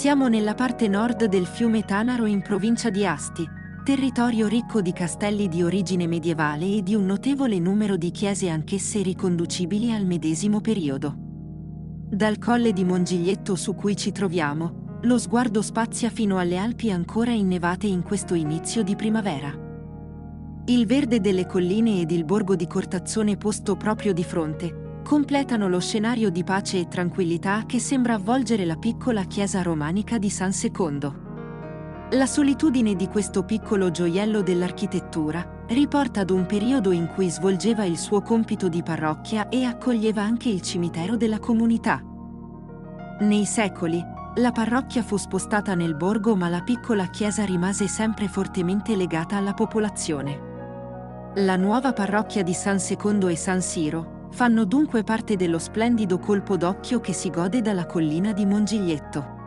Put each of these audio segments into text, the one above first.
Siamo nella parte nord del fiume Tanaro in provincia di Asti, territorio ricco di castelli di origine medievale e di un notevole numero di chiese anch'esse riconducibili al medesimo periodo. Dal colle di Mongiglietto su cui ci troviamo, lo sguardo spazia fino alle Alpi ancora innevate in questo inizio di primavera. Il verde delle colline ed il borgo di Cortazzone posto proprio di fronte completano lo scenario di pace e tranquillità che sembra avvolgere la piccola chiesa romanica di San Secondo. La solitudine di questo piccolo gioiello dell'architettura riporta ad un periodo in cui svolgeva il suo compito di parrocchia e accoglieva anche il cimitero della comunità. Nei secoli, la parrocchia fu spostata nel borgo, ma la piccola chiesa rimase sempre fortemente legata alla popolazione. La nuova parrocchia di San Secondo e San Siro fanno dunque parte dello splendido colpo d'occhio che si gode dalla collina di Mongiglietto.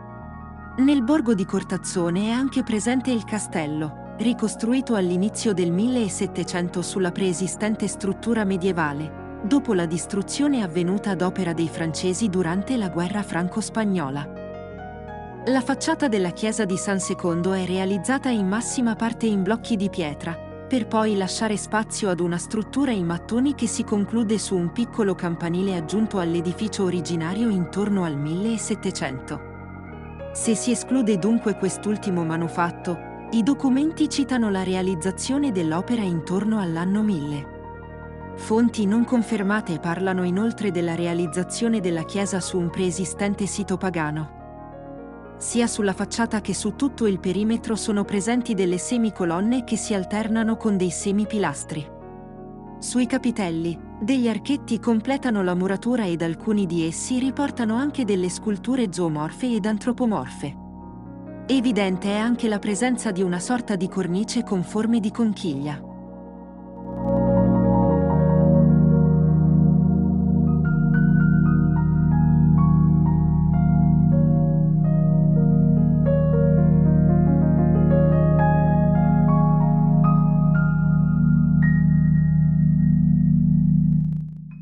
Nel borgo di Cortazzone è anche presente il castello, ricostruito all'inizio del 1700 sulla preesistente struttura medievale, dopo la distruzione avvenuta ad opera dei francesi durante la guerra franco-spagnola. La facciata della chiesa di San Secondo è realizzata in massima parte in blocchi di pietra, per poi lasciare spazio ad una struttura in mattoni che si conclude su un piccolo campanile aggiunto all'edificio originario intorno al 1700. Se si esclude dunque quest'ultimo manufatto, i documenti citano la realizzazione dell'opera intorno all'anno 1000. Fonti non confermate parlano inoltre della realizzazione della chiesa su un preesistente sito pagano. Sia sulla facciata che su tutto il perimetro sono presenti delle semicolonne che si alternano con dei semipilastri. Sui capitelli, degli archetti completano la muratura ed alcuni di essi riportano anche delle sculture zoomorfe ed antropomorfe. Evidente è anche la presenza di una sorta di cornice con forme di conchiglia.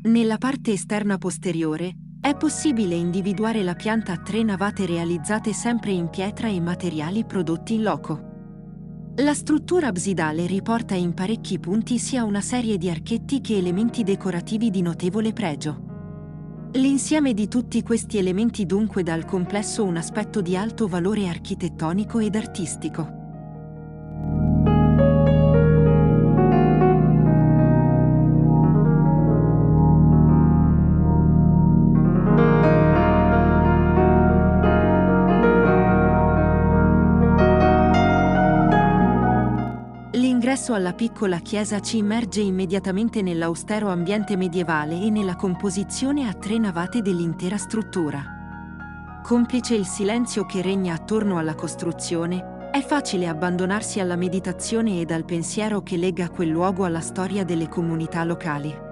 Nella parte esterna posteriore, è possibile individuare la pianta a 3 navate realizzate sempre in pietra e materiali prodotti in loco. La struttura absidale riporta in parecchi punti sia una serie di archetti che elementi decorativi di notevole pregio. L'insieme di tutti questi elementi dunque dà al complesso un aspetto di alto valore architettonico ed artistico. L'ingresso alla piccola chiesa ci immerge immediatamente nell'austero ambiente medievale e nella composizione a 3 navate dell'intera struttura. Complice il silenzio che regna attorno alla costruzione, è facile abbandonarsi alla meditazione ed al pensiero che lega quel luogo alla storia delle comunità locali.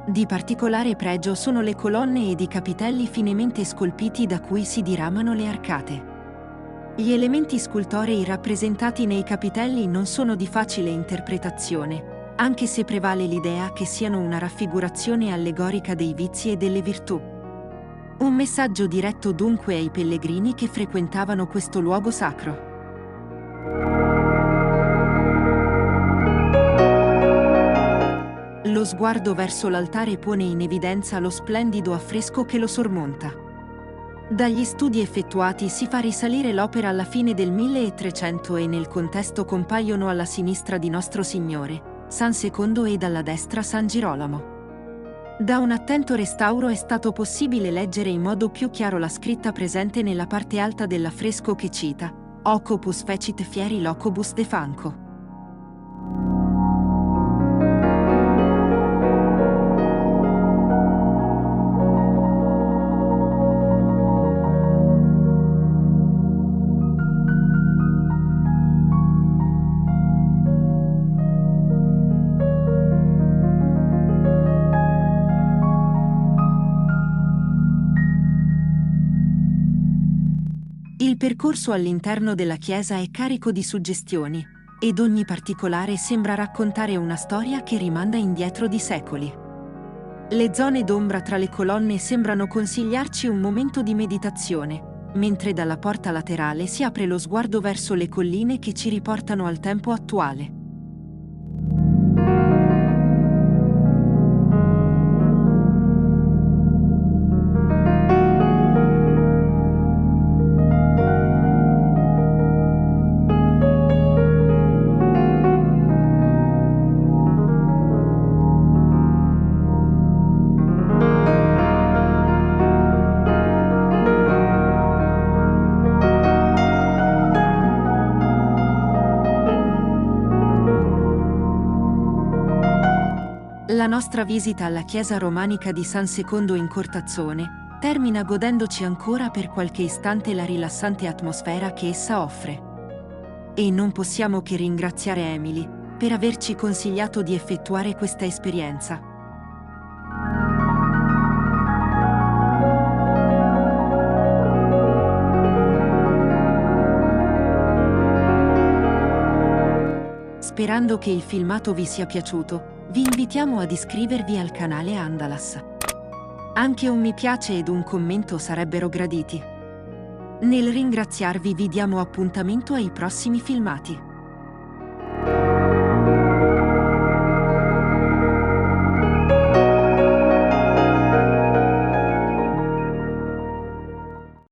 Di particolare pregio sono le colonne ed i capitelli finemente scolpiti da cui si diramano le arcate. Gli elementi scultorei rappresentati nei capitelli non sono di facile interpretazione, anche se prevale l'idea che siano una raffigurazione allegorica dei vizi e delle virtù. Un messaggio diretto dunque ai pellegrini che frequentavano questo luogo sacro. Lo sguardo verso l'altare pone in evidenza lo splendido affresco che lo sormonta. Dagli studi effettuati si fa risalire l'opera alla fine del 1300 e nel contesto compaiono alla sinistra di Nostro Signore, San Secondo ed alla destra San Girolamo. Da un attento restauro è stato possibile leggere in modo più chiaro la scritta presente nella parte alta dell'affresco che cita «Hoc opus fecit fieri locobus de Fanco». Il percorso all'interno della chiesa è carico di suggestioni, ed ogni particolare sembra raccontare una storia che rimanda indietro di secoli. Le zone d'ombra tra le colonne sembrano consigliarci un momento di meditazione, mentre dalla porta laterale si apre lo sguardo verso le colline che ci riportano al tempo attuale. La nostra visita alla chiesa romanica di San Secondo in Cortazzone termina godendoci ancora per qualche istante la rilassante atmosfera che essa offre. E non possiamo che ringraziare Emily per averci consigliato di effettuare questa esperienza. Sperando che il filmato vi sia piaciuto, vi invitiamo ad iscrivervi al canale Andalas. Anche un mi piace ed un commento sarebbero graditi. Nel ringraziarvi vi diamo appuntamento ai prossimi filmati.